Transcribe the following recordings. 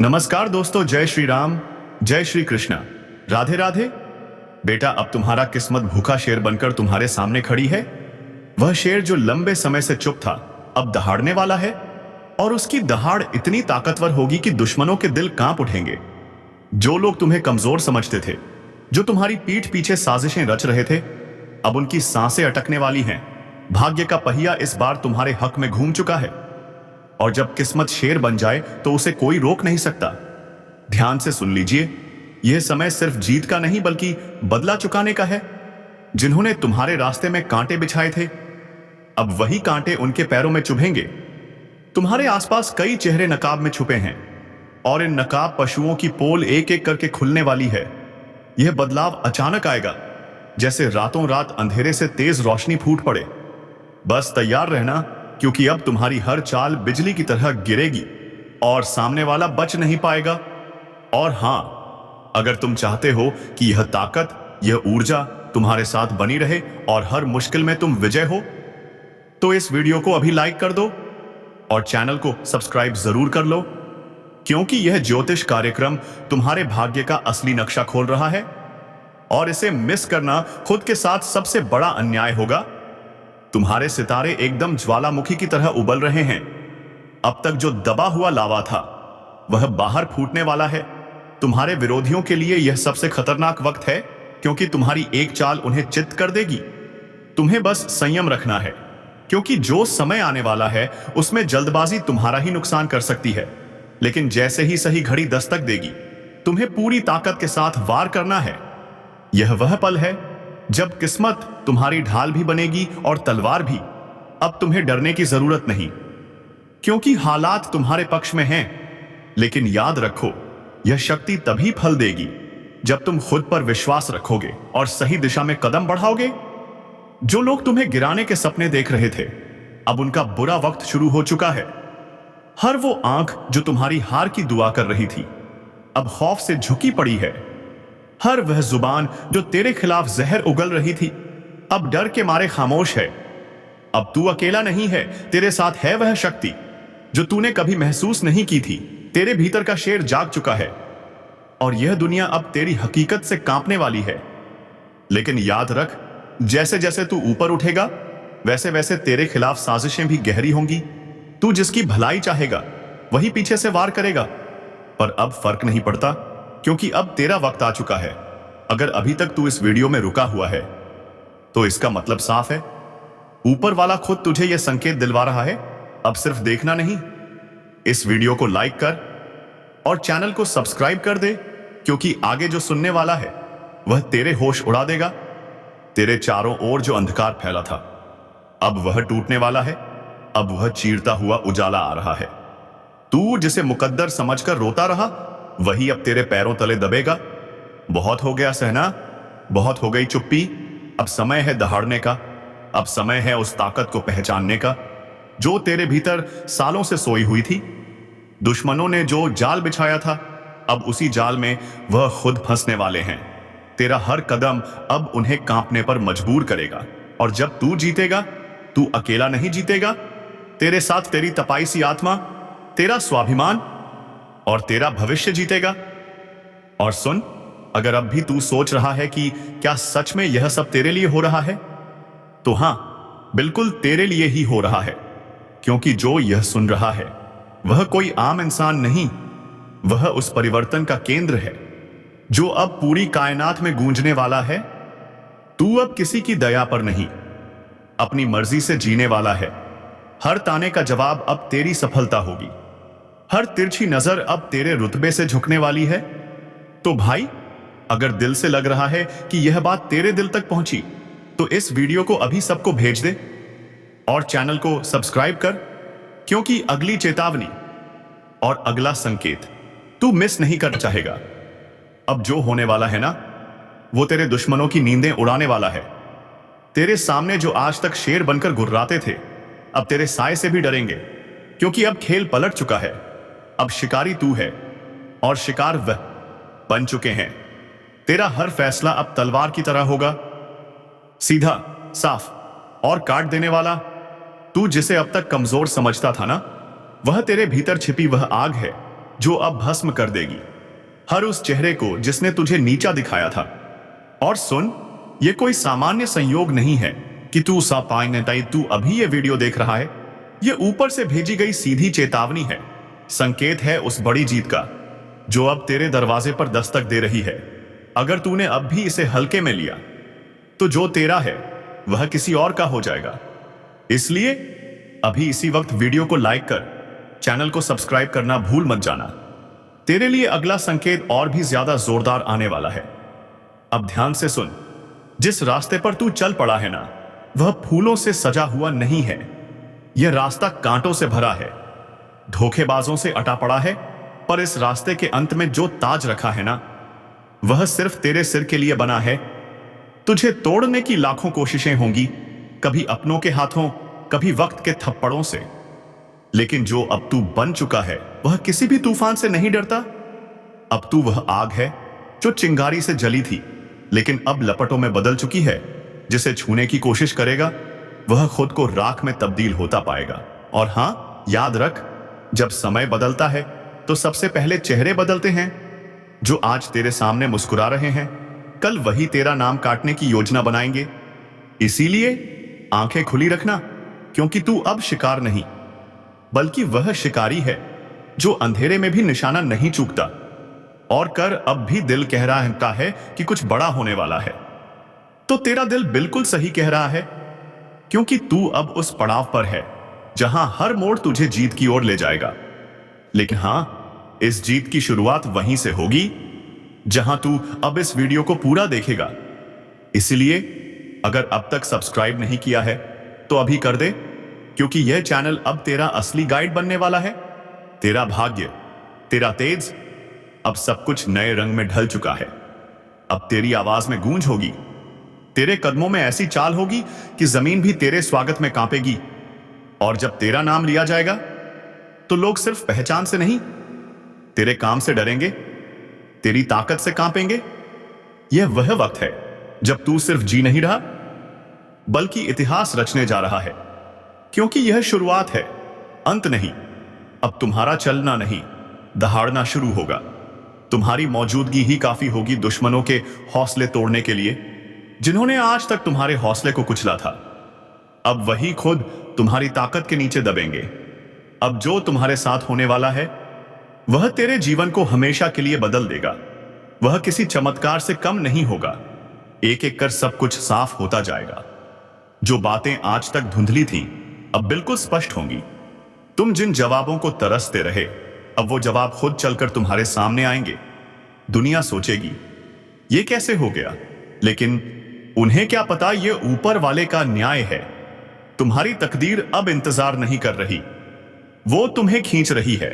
नमस्कार दोस्तों, जय श्री राम, जय श्री कृष्णा, राधे राधे। बेटा, अब तुम्हारा किस्मत भूखा शेर बनकर तुम्हारे सामने खड़ी है। वह शेर जो लंबे समय से चुप था, अब दहाड़ने वाला है। और उसकी दहाड़ इतनी ताकतवर होगी कि दुश्मनों के दिल कांप उठेंगे। जो लोग तुम्हें कमजोर समझते थे, जो तुम्हारी पीठ पीछे साजिशें रच रहे थे, अब उनकी सांसें अटकने वाली हैं। भाग्य का पहिया इस बार तुम्हारे हक में घूम चुका है। और जब किस्मत शेर बन जाए तो उसे कोई रोक नहीं सकता। ध्यान से सुन लीजिए, यह समय सिर्फ जीत का नहीं बल्कि बदला चुकाने का है। जिन्होंने तुम्हारे रास्ते में कांटे बिछाए थे, अब वही कांटे उनके पैरों में चुभेंगे। तुम्हारे आसपास कई चेहरे नकाब में छुपे हैं और इन नकाब पशुओं की पोल एक एक करके खुलने वाली है। यह बदलाव अचानक आएगा, जैसे रातों रात अंधेरे से तेज रोशनी फूट पड़े। बस तैयार रहना, क्योंकि अब तुम्हारी हर चाल बिजली की तरह गिरेगी और सामने वाला बच नहीं पाएगा। और हां, अगर तुम चाहते हो कि यह ताकत, यह ऊर्जा तुम्हारे साथ बनी रहे और हर मुश्किल में तुम विजय हो, तो इस वीडियो को अभी लाइक कर दो और चैनल को सब्सक्राइब जरूर कर लो, क्योंकि यह ज्योतिष कार्यक्रम तुम्हारे भाग्य का असली नक्शा खोल रहा है। और इसे मिस करना खुद के साथ सबसे बड़ा अन्याय होगा। तुम्हारे सितारे एकदम ज्वालामुखी की तरह उबल रहे हैं। अब तक जो दबा हुआ लावा था, वह बाहर फूटने वाला है। तुम्हारे विरोधियों के लिए यह सबसे खतरनाक वक्त है, क्योंकि तुम्हारी एक चाल उन्हें चित्त कर देगी। तुम्हें बस संयम रखना है, क्योंकि जो समय आने वाला है उसमें जल्दबाजी तुम्हारा ही नुकसान कर सकती है। लेकिन जैसे ही सही घड़ी दस्तक देगी, तुम्हें पूरी ताकत के साथ वार करना है। यह वह पल है जब किस्मत तुम्हारी ढाल भी बनेगी और तलवार भी। अब तुम्हें डरने की जरूरत नहीं, क्योंकि हालात तुम्हारे पक्ष में हैं। लेकिन याद रखो, यह शक्ति तभी फल देगी जब तुम खुद पर विश्वास रखोगे और सही दिशा में कदम बढ़ाओगे। जो लोग तुम्हें गिराने के सपने देख रहे थे, अब उनका बुरा वक्त शुरू हो चुका है। हर वो आंख जो तुम्हारी हार की दुआ कर रही थी, अब खौफ से झुकी पड़ी है। हर वह जुबान जो तेरे खिलाफ जहर उगल रही थी, अब डर के मारे खामोश है। अब तू अकेला नहीं है, तेरे साथ है वह शक्ति जो तूने कभी महसूस नहीं की थी। तेरे भीतर का शेर जाग चुका है और यह दुनिया अब तेरी हकीकत से कांपने वाली है। लेकिन याद रख, जैसे जैसे तू ऊपर उठेगा, वैसे वैसे तेरे खिलाफ साजिशें भी गहरी होंगी। तू जिसकी भलाई चाहेगा, वही पीछे से वार करेगा। पर अब फर्क नहीं पड़ता, क्योंकि अब तेरा वक्त आ चुका है। अगर अभी तक तू इस वीडियो में रुका हुआ है, तो इसका मतलब साफ है, ऊपर वाला खुद तुझे यह संकेत दिलवा रहा है। अब सिर्फ देखना नहीं, इस वीडियो को लाइक कर और चैनल को सब्सक्राइब कर दे, क्योंकि आगे जो सुनने वाला है वह तेरे होश उड़ा देगा। तेरे चारों ओर जो अंधकार फैला था, अब वह टूटने वाला है। अब वह चीरता हुआ उजाला आ रहा है। तू जिसे मुकद्दर समझकर रोता रहा, वही अब तेरे पैरों तले दबेगा। बहुत हो गया सहना, बहुत हो गई चुप्पी। अब समय है दहाड़ने का। अब समय है उस ताकत को पहचानने का जो तेरे भीतर सालों से सोई हुई थी। दुश्मनों ने जो जाल बिछाया था, अब उसी जाल में वह खुद फंसने वाले हैं। तेरा हर कदम अब उन्हें कांपने पर मजबूर करेगा। और जब तू जीतेगा, तू अकेला नहीं जीतेगा। तेरे साथ तेरी तपाईसी आत्मा, तेरा स्वाभिमान और तेरा भविष्य जीतेगा। और सुन, अगर अब भी तू सोच रहा है कि क्या सच में यह सब तेरे लिए हो रहा है, तो हां, बिल्कुल तेरे लिए ही हो रहा है। क्योंकि जो यह सुन रहा है, वह कोई आम इंसान नहीं, वह उस परिवर्तन का केंद्र है जो अब पूरी कायनात में गूंजने वाला है। तू अब किसी की दया पर नहीं, अपनी मर्जी से जीने वाला है। हर ताने का जवाब अब तेरी सफलता होगी। हर तिरछी नजर अब तेरे रुतबे से झुकने वाली है। तो भाई, अगर दिल से लग रहा है कि यह बात तेरे दिल तक पहुंची, तो इस वीडियो को अभी सबको भेज दे और चैनल को सब्सक्राइब कर, क्योंकि अगली चेतावनी और अगला संकेत तू मिस नहीं कर चाहेगा। अब जो होने वाला है ना, वो तेरे दुश्मनों की नींदें उड़ाने वाला है। तेरे सामने जो आज तक शेर बनकर गुर्राते थे, अब तेरे साए से भी डरेंगे, क्योंकि अब खेल पलट चुका है। अब शिकारी तू है और शिकार वह बन चुके हैं। तेरा हर फैसला अब तलवार की तरह होगा, सीधा, साफ और काट देने वाला। तू जिसे अब तक कमजोर समझता था ना, वह तेरे भीतर छिपी वह आग है जो अब भस्म कर देगी हर उस चेहरे को जिसने तुझे नीचा दिखाया था। और सुन, ये कोई सामान्य संयोग नहीं है कि तू तू अभी ये वीडियो देख रहा है। ये ऊपर से भेजी गई सीधी चेतावनी है, संकेत है उस बड़ी जीत का जो अब तेरे दरवाजे पर दस्तक दे रही है। अगर तूने अब भी इसे हल्के में लिया तो जो तेरा है वह किसी और का हो जाएगा। इसलिए अभी इसी वक्त वीडियो को लाइक कर, चैनल को सब्सक्राइब करना भूल मत जाना। तेरे लिए अगला संकेत और भी ज्यादा जोरदार आने वाला है। अब ध्यान से सुन, जिस रास्ते पर तू चल पड़ा है ना, वह फूलों से सजा हुआ नहीं है। यह रास्ता कांटों से भरा है, धोखेबाजों से अटा पड़ा है। पर इस रास्ते के अंत में जो ताज रखा है ना, वह सिर्फ तेरे सिर के लिए बना है। तुझे तोड़ने की लाखों कोशिशें होंगी, कभी अपनों के हाथों, कभी वक्त के थप्पड़ों से। लेकिन जो अब तू बन चुका है वह किसी भी तूफान से नहीं डरता। अब तू वह आग है जो चिंगारी से जली थी लेकिन अब लपटों में बदल चुकी है। जिसे छूने की कोशिश करेगा वह खुद को राख में तब्दील होता पाएगा। और हां, याद रख, जब समय बदलता है तो सबसे पहले चेहरे बदलते हैं। जो आज तेरे सामने मुस्कुरा रहे हैं, कल वही तेरा नाम काटने की योजना बनाएंगे। इसीलिए आंखें खुली रखना, क्योंकि तू अब शिकार नहीं बल्कि वह शिकारी है जो अंधेरे में भी निशाना नहीं चूकता। और कर अब भी दिल कह रहा है कि कुछ बड़ा होने वाला है, तो तेरा दिल बिल्कुल सही कह रहा है, क्योंकि तू अब उस पड़ाव पर है जहां हर मोड़ तुझे जीत की ओर ले जाएगा। लेकिन हां, इस जीत की शुरुआत वहीं से होगी जहां तू अब इस वीडियो को पूरा देखेगा। इसलिए अगर अब तक सब्सक्राइब नहीं किया है तो अभी कर दे, क्योंकि यह चैनल अब तेरा असली गाइड बनने वाला है। तेरा भाग्य, तेरा तेज, अब सब कुछ नए रंग में ढल चुका है। अब तेरी आवाज में गूंज होगी, तेरे कदमों में ऐसी चाल होगी कि जमीन भी तेरे स्वागत में कांपेगी। और जब तेरा नाम लिया जाएगा तो लोग सिर्फ पहचान से नहीं, तेरे काम से डरेंगे, तेरी ताकत से कांपेंगे। यह वह वक्त है जब तू सिर्फ जी नहीं रहा बल्कि इतिहास रचने जा रहा है, क्योंकि यह शुरुआत है, अंत नहीं। अब तुम्हारा चलना नहीं, दहाड़ना शुरू होगा। तुम्हारी मौजूदगी ही काफी होगी दुश्मनों के हौसले तोड़ने के लिए, जिन्होंने आज तक तुम्हारे हौसले को कुचला था। अब वही खुद तुम्हारी ताकत के नीचे दबेंगे। अब जो तुम्हारे साथ होने वाला है वह तेरे जीवन को हमेशा के लिए बदल देगा। वह किसी चमत्कार से कम नहीं होगा। एक एक कर सब कुछ साफ होता जाएगा। जो बातें आज तक धुंधली थीं अब बिल्कुल स्पष्ट होंगी। तुम जिन जवाबों को तरसते रहे, अब वो जवाब खुद चलकर तुम्हारे सामने आएंगे। दुनिया सोचेगी ये कैसे हो गया, लेकिन उन्हें क्या पता ये ऊपर वाले का न्याय है। तुम्हारी तकदीर अब इंतजार नहीं कर रही, वो तुम्हें खींच रही है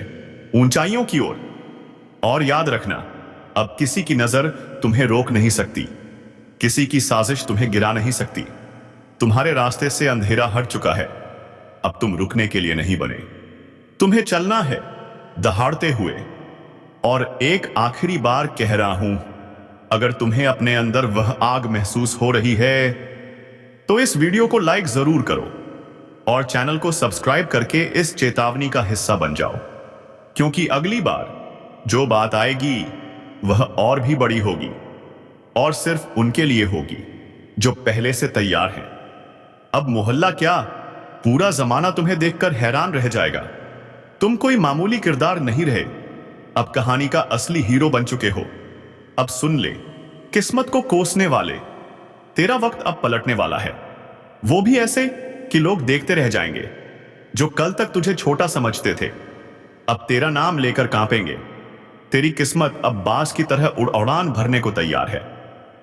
ऊंचाइयों की ओर। और याद रखना, अब किसी की नजर तुम्हें रोक नहीं सकती, किसी की साजिश तुम्हें गिरा नहीं सकती। तुम्हारे रास्ते से अंधेरा हट चुका है। अब तुम रुकने के लिए नहीं बने, तुम्हें चलना है दहाड़ते हुए। और एक आखिरी बार कह रहा हूं, अगर तुम्हें अपने अंदर वह आग महसूस हो रही है तो इस वीडियो को लाइक जरूर करो और चैनल को सब्सक्राइब करके इस चेतावनी का हिस्सा बन जाओ, क्योंकि अगली बार जो बात आएगी वह और भी बड़ी होगी और सिर्फ उनके लिए होगी जो पहले से तैयार हैं। अब मोहल्ला क्या, पूरा जमाना तुम्हें देखकर हैरान रह जाएगा। तुम कोई मामूली किरदार नहीं रहे, अब कहानी का असली हीरो बन चुके हो। अब सुन ले, किस्मत को कोसने वाले, तेरा वक्त अब पलटने वाला है। वो भी ऐसे कि लोग देखते रह जाएंगे। जो कल तक तुझे छोटा समझते थे अब तेरा नाम लेकर कांपेंगे। तेरी किस्मत अब बाज की तरह उड़ान भरने को तैयार है।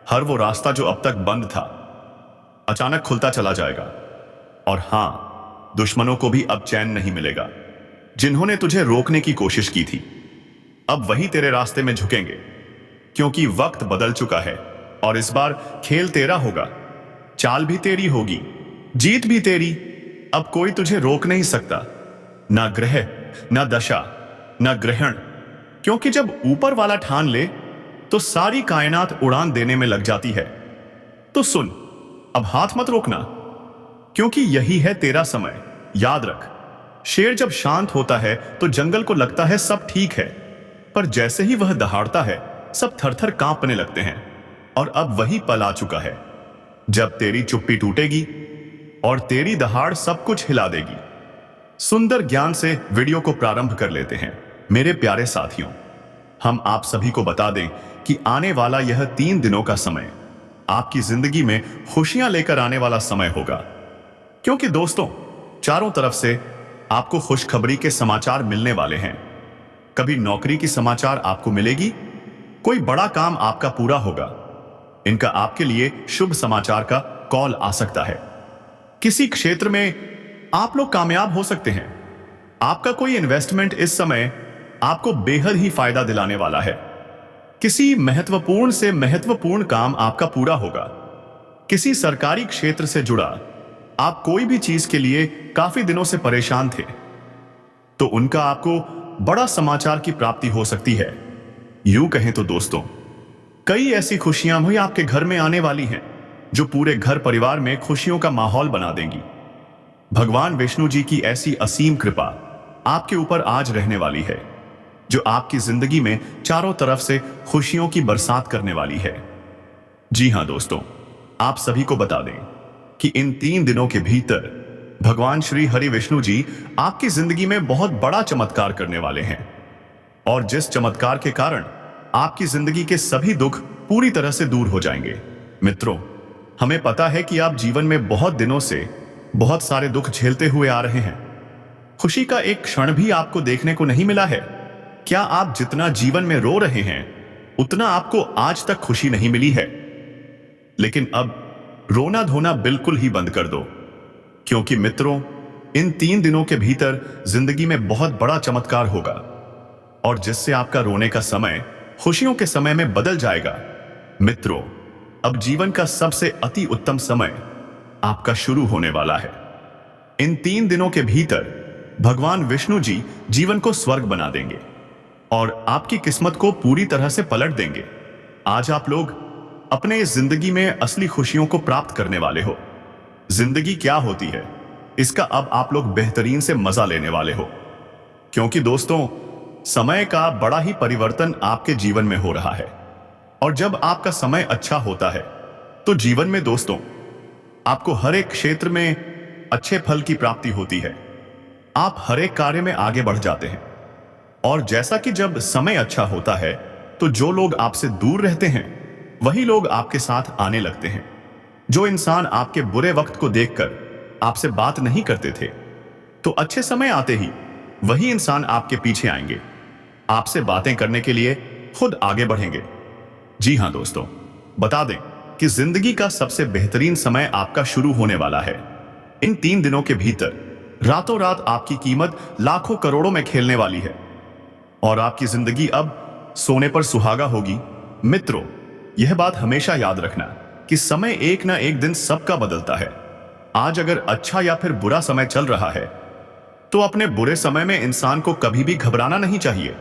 हर वो रास्ता जो अब तक बंद था अचानक खुलता चला जाएगा। और हां, दुश्मनों को भी अब चैन नहीं मिलेगा। जिन्होंने तुझे रोकने की कोशिश की थी अब वही तेरे रास्ते में झुकेंगे, क्योंकि वक्त बदल चुका है और इस बार खेल तेरा होगा। चाल भी तेरी होगी, जीत भी तेरी। अब कोई तुझे रोक नहीं सकता, ना ग्रह, ना दशा, ना ग्रहण, क्योंकि जब ऊपर वाला ठान ले तो सारी कायनात उड़ान देने में लग जाती है। तो सुन, अब हाथ मत रोकना, क्योंकि यही है तेरा समय। याद रख, शेर जब शांत होता है तो जंगल को लगता है सब ठीक है, पर जैसे ही वह दहाड़ता है सब थरथर कांपने लगते हैं। और अब वही पल आ चुका है जब तेरी चुप्पी टूटेगी और तेरी दहाड़ सब कुछ हिला देगी। सुंदर ज्ञान से वीडियो को प्रारंभ कर लेते हैं। मेरे प्यारे साथियों, हम आप सभी को बता दें कि आने वाला यह 3 दिनों का समय आपकी जिंदगी में खुशियां लेकर आने वाला समय होगा। क्योंकि दोस्तों, चारों तरफ से आपको खुशखबरी के समाचार मिलने वाले हैं। कभी नौकरी की समाचार आपको मिलेगी, कोई बड़ा काम आपका पूरा होगा। इनका आपके लिए शुभ समाचार का कॉल आ सकता है। किसी क्षेत्र में आप लोग कामयाब हो सकते हैं। आपका कोई इन्वेस्टमेंट इस समय आपको बेहद ही फायदा दिलाने वाला है। किसी महत्वपूर्ण से महत्वपूर्ण काम आपका पूरा होगा। किसी सरकारी क्षेत्र से जुड़ा आप कोई भी चीज के लिए काफी दिनों से परेशान थे, तो उनका आपको बड़ा समाचार की प्राप्ति हो सकती है। यूं कहें तो दोस्तों, कई ऐसी खुशियां भी आपके घर में आने वाली हैं जो पूरे घर परिवार में खुशियों का माहौल बना देंगी। भगवान विष्णु जी की ऐसी असीम कृपा आपके ऊपर आज रहने वाली है जो आपकी जिंदगी में चारों तरफ से खुशियों की बरसात करने वाली है। जी हां दोस्तों, आप सभी को बता दें कि इन 3 दिनों के भीतर भगवान श्री हरि विष्णु जी आपकी जिंदगी में बहुत बड़ा चमत्कार करने वाले हैं। और जिस चमत्कार के कारण आपकी जिंदगी के सभी दुख पूरी तरह से दूर हो जाएंगे। मित्रों, हमें पता है कि आप जीवन में बहुत दिनों से बहुत सारे दुख झेलते हुए आ रहे हैं। खुशी का एक क्षण भी आपको देखने को नहीं मिला है। क्या आप जितना जीवन में रो रहे हैं उतना आपको आज तक खुशी नहीं मिली है? लेकिन अब रोना धोना बिल्कुल ही बंद कर दो, क्योंकि मित्रों, इन 3 दिनों के भीतर जिंदगी में बहुत बड़ा चमत्कार होगा और जिससे आपका रोने का समय खुशियों के समय में बदल जाएगा। मित्रों, अब जीवन का सबसे अति उत्तम समय आपका शुरू होने वाला है। इन 3 दिनों के भीतर भगवान विष्णु जी जीवन को स्वर्ग बना देंगे और आपकी किस्मत को पूरी तरह से पलट देंगे। आज आप लोग अपने इस जिंदगी में असली खुशियों को प्राप्त करने वाले हो। जिंदगी क्या होती है, इसका अब आप लोग बेहतरीन से मजा लेने वाले हो। क्योंकि दोस्तों, समय का बड़ा ही परिवर्तन आपके जीवन में हो रहा है। और जब आपका समय अच्छा होता है तो जीवन में दोस्तों आपको हर एक क्षेत्र में अच्छे फल की प्राप्ति होती है। आप हर एक कार्य में आगे बढ़ जाते हैं। और जैसा कि जब समय अच्छा होता है तो जो लोग आपसे दूर रहते हैं वही लोग आपके साथ आने लगते हैं। जो इंसान आपके बुरे वक्त को देखकर आपसे बात नहीं करते थे, तो अच्छे समय आते ही वही इंसान आपके पीछे आएंगे, आपसे बातें करने के लिए खुद आगे बढ़ेंगे। जी हां दोस्तों, बता दें कि जिंदगी का सबसे बेहतरीन समय आपका शुरू होने वाला है। इन 3 दिनों के भीतर रातों रात आपकी कीमत लाखों करोड़ों में खेलने वाली है और आपकी जिंदगी अब सोने पर सुहागा होगी। मित्रों, यह बात हमेशा याद रखना कि समय एक ना एक दिन सबका बदलता है। आज अगर अच्छा या फिर बुरा समय चल रहा है तो अपने बुरे समय में इंसान को कभी भी घबराना नहीं चाहिए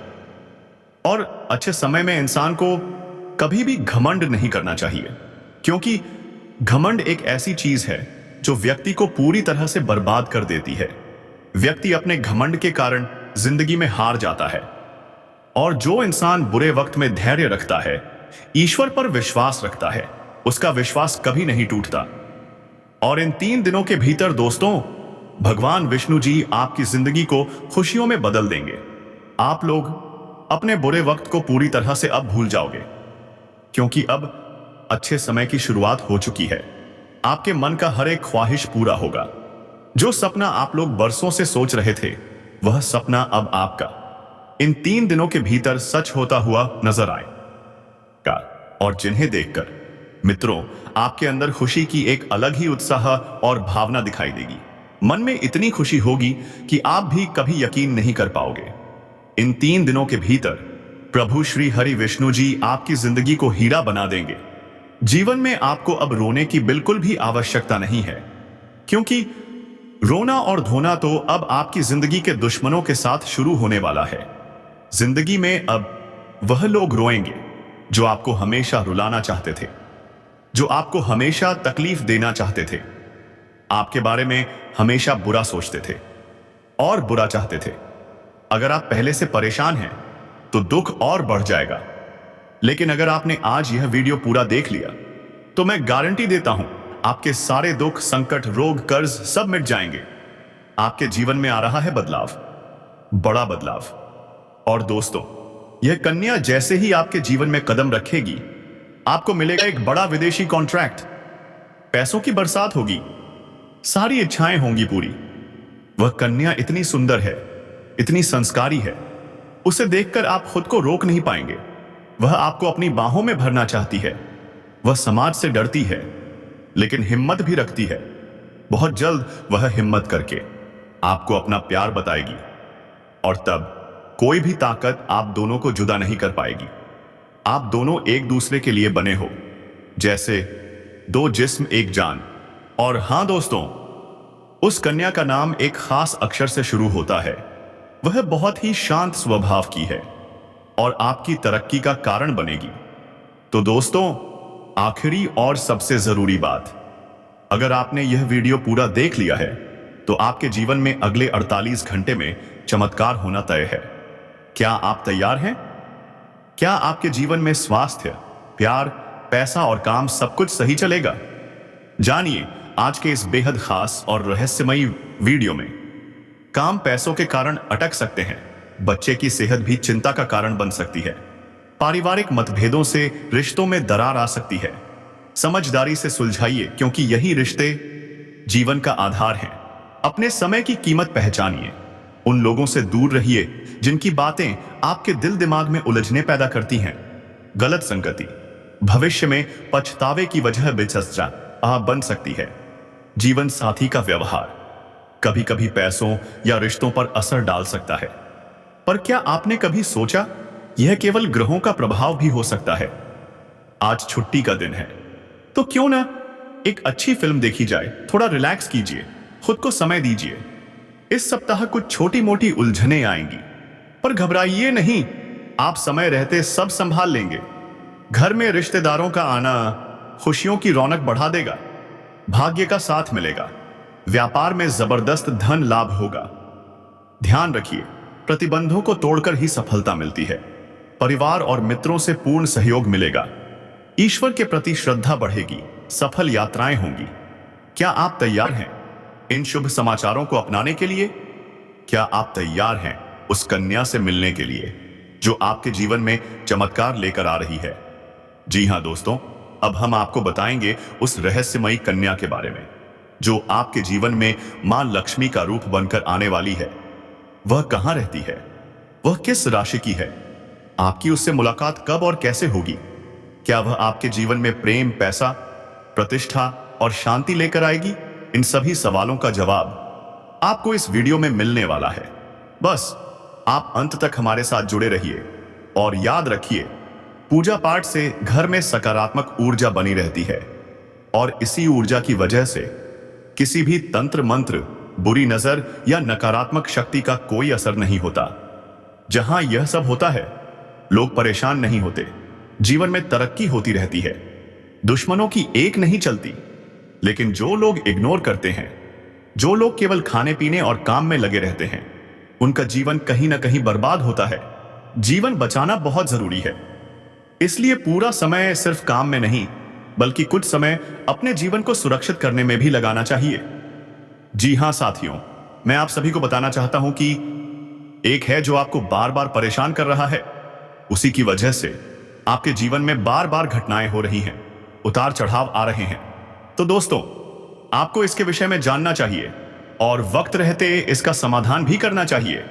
और अच्छे समय में इंसान को कभी भी घमंड नहीं करना चाहिए। क्योंकि घमंड एक ऐसी चीज है जो व्यक्ति को पूरी तरह से बर्बाद कर देती है। व्यक्ति अपने घमंड के कारण जिंदगी में हार जाता है। और जो इंसान बुरे वक्त में धैर्य रखता है, ईश्वर पर विश्वास रखता है, उसका विश्वास कभी नहीं टूटता। और इन 3 दिनों के भीतर दोस्तों, भगवान विष्णु जी आपकी जिंदगी को खुशियों में बदल देंगे। आप लोग अपने बुरे वक्त को पूरी तरह से अब भूल जाओगे, क्योंकि अब अच्छे समय की शुरुआत हो चुकी है। आपके मन का हर एक ख्वाहिश पूरा होगा। जो सपना आप लोग बरसों से सोच रहे थे, वह सपना अब आपका इन 3 दिनों के भीतर सच होता हुआ नजर आएगा। और जिन्हें देखकर मित्रों आपके अंदर खुशी की एक अलग ही उत्साह और भावना दिखाई देगी। मन में इतनी खुशी होगी कि आप भी कभी यकीन नहीं कर पाओगे। इन 3 दिनों के भीतर प्रभु श्री हरि विष्णु जी आपकी जिंदगी को हीरा बना देंगे। जीवन में आपको अब रोने की बिल्कुल भी आवश्यकता नहीं है, क्योंकि रोना और धोना तो अब आपकी जिंदगी के दुश्मनों के साथ शुरू होने वाला है। जिंदगी में अब वह लोग रोएंगे जो आपको हमेशा रुलाना चाहते थे, जो आपको हमेशा तकलीफ देना चाहते थे, आपके बारे में हमेशा बुरा सोचते थे और बुरा चाहते थे। अगर आप पहले से परेशान हैं तो दुख और बढ़ जाएगा। लेकिन अगर आपने आज यह वीडियो पूरा देख लिया तो मैं गारंटी देता हूं आपके सारे दुख, संकट, रोग, कर्ज सब मिट जाएंगे। आपके जीवन में आ रहा है बदलाव, बड़ा बदलाव। और दोस्तों, यह कन्या जैसे ही आपके जीवन में कदम रखेगी, आपको मिलेगा एक बड़ा विदेशी कॉन्ट्रैक्ट, पैसों की बरसात होगी, सारी इच्छाएं होंगी पूरी। वह कन्या इतनी सुंदर है, इतनी संस्कारी है, उसे देखकर आप खुद को रोक नहीं पाएंगे। वह आपको अपनी बाहों में भरना चाहती है। वह समाज से डरती है लेकिन हिम्मत भी रखती है। बहुत जल्द वह हिम्मत करके आपको अपना प्यार बताएगी और तब कोई भी ताकत आप दोनों को जुदा नहीं कर पाएगी। आप दोनों एक दूसरे के लिए बने हो, जैसे दो जिस्म एक जान। और हां दोस्तों, उस कन्या का नाम एक खास अक्षर से शुरू होता है। वह बहुत ही शांत स्वभाव की है और आपकी तरक्की का कारण बनेगी। तो दोस्तों, आखिरी और सबसे जरूरी बात, अगर आपने यह वीडियो पूरा देख लिया है तो आपके जीवन में अगले 48 घंटे में चमत्कार होना तय है। क्या आप तैयार हैं? क्या आपके जीवन में स्वास्थ्य, प्यार, पैसा और काम सब कुछ सही चलेगा? जानिए आज के इस बेहद खास और रहस्यमयी वीडियो में। काम पैसों के कारण अटक सकते हैं, बच्चे की सेहत भी चिंता का कारण बन सकती है, पारिवारिक मतभेदों से रिश्तों में दरार आ सकती है। समझदारी से सुलझाइए, क्योंकि यही रिश्ते जीवन का आधार हैं। अपने समय की कीमत पहचानिए। उन लोगों से दूर रहिए जिनकी बातें आपके दिल दिमाग में उलझने पैदा करती हैं। गलत संगति भविष्य में पछतावे की वजह बेचस्सा बन सकती है। जीवन साथी का व्यवहार कभी कभी पैसों या रिश्तों पर असर डाल सकता है। पर क्या आपने कभी सोचा, यह केवल ग्रहों का प्रभाव भी हो सकता है? आज छुट्टी का दिन है, तो क्यों ना एक अच्छी फिल्म देखी जाए। थोड़ा रिलैक्स कीजिए, खुद को समय दीजिए। इस सप्ताह कुछ छोटी मोटी उलझनें आएंगी, पर घबराइए नहीं, आप समय रहते सब संभाल लेंगे। घर में रिश्तेदारों का आना खुशियों की रौनक बढ़ा देगा। भाग्य का साथ मिलेगा। व्यापार में जबरदस्त धन लाभ होगा। ध्यान रखिए, प्रतिबंधों को तोड़कर ही सफलता मिलती है। परिवार और मित्रों से पूर्ण सहयोग मिलेगा। ईश्वर के प्रति श्रद्धा बढ़ेगी। सफल यात्राएं होंगी। क्या आप तैयार हैं इन शुभ समाचारों को अपनाने के लिए? क्या आप तैयार हैं उस कन्या से मिलने के लिए जो आपके जीवन में चमत्कार लेकर आ रही है? जी हां दोस्तों, अब हम आपको बताएंगे उस रहस्यमयी कन्या के बारे में जो आपके जीवन में मां लक्ष्मी का रूप बनकर आने वाली है। वह कहां रहती है? वह किस राशि की है? आपकी उससे मुलाकात कब और कैसे होगी? क्या वह आपके जीवन में प्रेम, पैसा, प्रतिष्ठा और शांति लेकर आएगी? इन सभी सवालों का जवाब आपको इस वीडियो में मिलने वाला है। बस आप अंत तक हमारे साथ जुड़े रहिए और याद रखिए, पूजा पाठ से घर में सकारात्मक ऊर्जा बनी रहती है और इसी ऊर्जा की वजह से किसी भी तंत्र मंत्र, बुरी नजर या नकारात्मक शक्ति का कोई असर नहीं होता। जहां यह सब होता है, लोग परेशान नहीं होते, जीवन में तरक्की होती रहती है, दुश्मनों की एक नहीं चलती। लेकिन जो लोग इग्नोर करते हैं, जो लोग केवल खाने पीने और काम में लगे रहते हैं, उनका जीवन कहीं ना कहीं बर्बाद होता है। जीवन बचाना बहुत जरूरी है, इसलिए पूरा समय सिर्फ काम में नहीं बल्कि कुछ समय अपने जीवन को सुरक्षित करने में भी लगाना चाहिए। जी हां साथियों, मैं आप सभी को बताना चाहता हूं कि एक है जो आपको बार बार परेशान कर रहा है। उसी की वजह से आपके जीवन में बार बार घटनाएं हो रही हैं, उतार चढ़ाव आ रहे हैं। तो दोस्तों, आपको इसके विषय में जानना चाहिए और वक्त रहते इसका समाधान भी करना चाहिए,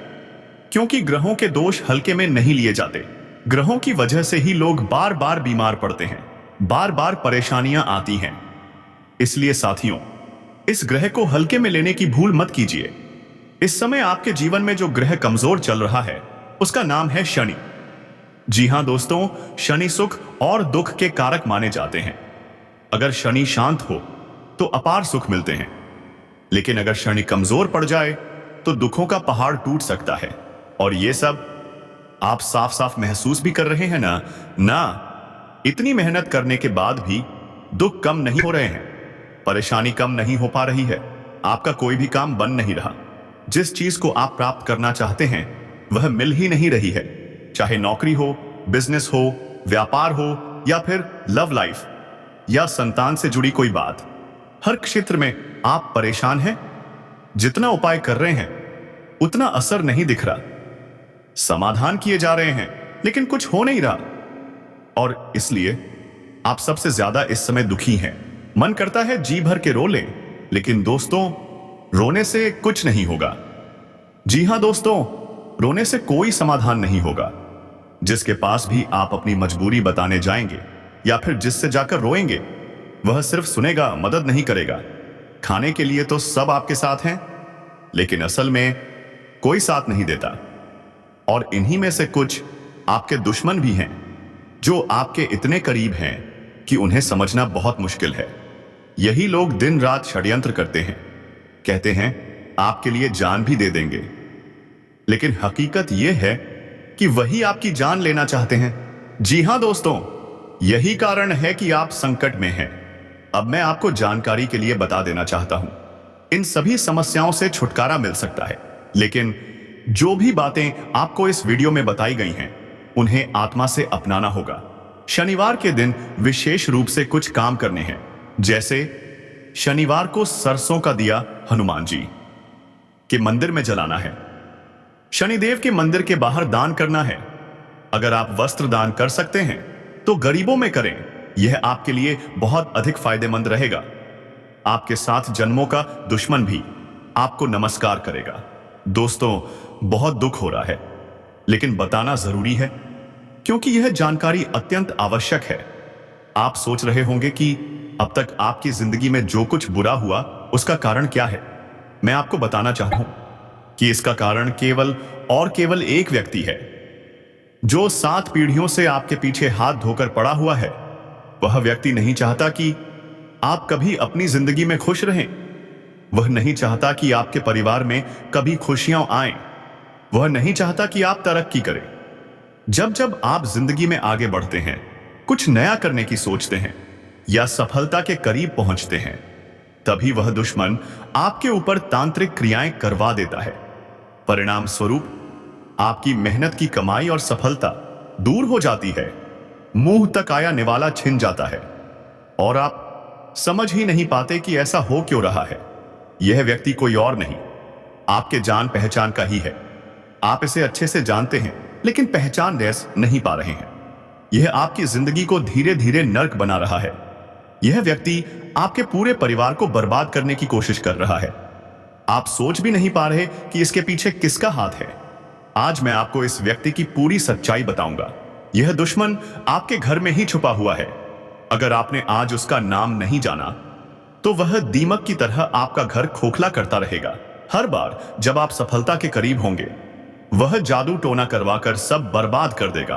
क्योंकि ग्रहों के दोष हल्के में नहीं लिए जाते। ग्रहों की वजह से ही लोग बार बार बीमार पड़ते हैं, बार बार परेशानियां आती हैं। इसलिए साथियों, इस ग्रह को हल्के में लेने की भूल मत कीजिए। इस समय आपके जीवन में जो ग्रह कमजोर चल रहा है, उसका नाम है शनि। जी हां दोस्तों, शनि सुख और दुख के कारक माने जाते हैं। अगर शनि शांत हो तो अपार सुख मिलते हैं, लेकिन अगर शनि कमजोर पड़ जाए तो दुखों का पहाड़ टूट सकता है। और ये सब आप साफ साफ महसूस भी कर रहे हैं ना? इतनी मेहनत करने के बाद भी दुख कम नहीं हो रहे हैं, परेशानी कम नहीं हो पा रही है, आपका कोई भी काम बन नहीं रहा, जिस चीज को आप प्राप्त करना चाहते हैं वह मिल ही नहीं रही है। चाहे नौकरी हो, बिजनेस हो, व्यापार हो या फिर लव लाइफ या संतान से जुड़ी कोई बात। हर क्षेत्र में आप परेशान हैं। जितना उपाय कर रहे हैं उतना असर नहीं दिख रहा। समाधान किए जा रहे हैं लेकिन कुछ हो नहीं रहा, और इसलिए आप सबसे ज्यादा इस समय दुखी हैं। मन करता है जी भर के रो लें, लेकिन दोस्तों, रोने से कुछ नहीं होगा। जी हां दोस्तों, रोने से कोई समाधान नहीं होगा। जिसके पास भी आप अपनी मजबूरी बताने जाएंगे या फिर जिससे जाकर रोएंगे, वह सिर्फ सुनेगा, मदद नहीं करेगा। खाने के लिए तो सब आपके साथ हैं, लेकिन असल में कोई साथ नहीं देता। और इन्हीं में से कुछ आपके दुश्मन भी हैं, जो आपके इतने करीब हैं कि उन्हें समझना बहुत मुश्किल है। यही लोग दिन रात षड्यंत्र करते हैं, कहते हैं आपके लिए जान भी दे देंगे, लेकिन हकीकत यह है कि वही आपकी जान लेना चाहते हैं। जी हां दोस्तों, यही कारण है कि आप संकट में हैं। अब मैं आपको जानकारी के लिए बता देना चाहता हूं, इन सभी समस्याओं से छुटकारा मिल सकता है, लेकिन जो भी बातें आपको इस वीडियो में बताई गई हैं उन्हें आत्मा से अपनाना होगा। शनिवार के दिन विशेष रूप से कुछ काम करने हैं, जैसे शनिवार को सरसों का दिया हनुमान जी के मंदिर में जलाना है। शनिदेव के मंदिर के बाहर दान करना है। अगर आप वस्त्र दान कर सकते हैं तो गरीबों में करें, यह आपके लिए बहुत अधिक फायदेमंद रहेगा। आपके साथ जन्मों का दुश्मन भी आपको नमस्कार करेगा। दोस्तों, बहुत दुख हो रहा है, लेकिन बताना जरूरी है क्योंकि यह जानकारी अत्यंत आवश्यक है। आप सोच रहे होंगे कि अब तक आपकी जिंदगी में जो कुछ बुरा हुआ उसका कारण क्या है। मैं आपको बताना चाहता हूं कि इसका कारण केवल और केवल एक व्यक्ति है, जो 7 पीढ़ियों से आपके पीछे हाथ धोकर पड़ा हुआ है। वह व्यक्ति नहीं चाहता कि आप कभी अपनी जिंदगी में खुश रहें। वह नहीं चाहता कि आपके परिवार में कभी खुशियां आएं। वह नहीं चाहता कि आप तरक्की करें। जब जब आप जिंदगी में आगे बढ़ते हैं, कुछ नया करने की सोचते हैं या सफलता के करीब पहुंचते हैं, तभी वह दुश्मन आपके ऊपर तांत्रिक क्रियाएं करवा देता है। परिणाम स्वरूप आपकी मेहनत की कमाई और सफलता दूर हो जाती है। मुंह तक आया निवाला छिन जाता है और आप समझ ही नहीं पाते कि ऐसा हो क्यों रहा है। यह व्यक्ति कोई और नहीं, आपके जान पहचान का ही है। आप इसे अच्छे से जानते हैं, लेकिन पहचान नहीं पा रहे हैं। यह आपकी जिंदगी को धीरे धीरे नर्क बना रहा है। यह व्यक्ति आपके पूरे परिवार को बर्बाद करने की कोशिश कर रहा है। आप सोच भी नहीं पा रहे कि इसके पीछे किसका हाथ है। आज मैं आपको इस व्यक्ति की पूरी सच्चाई बताऊंगा। यह दुश्मन आपके घर में ही छुपा हुआ है। अगर आपने आज उसका नाम नहीं जाना तो वह दीमक की तरह आपका घर खोखला करता रहेगा। हर बार जब आप सफलता के करीब होंगे, वह जादू टोना करवाकर सब बर्बाद कर देगा।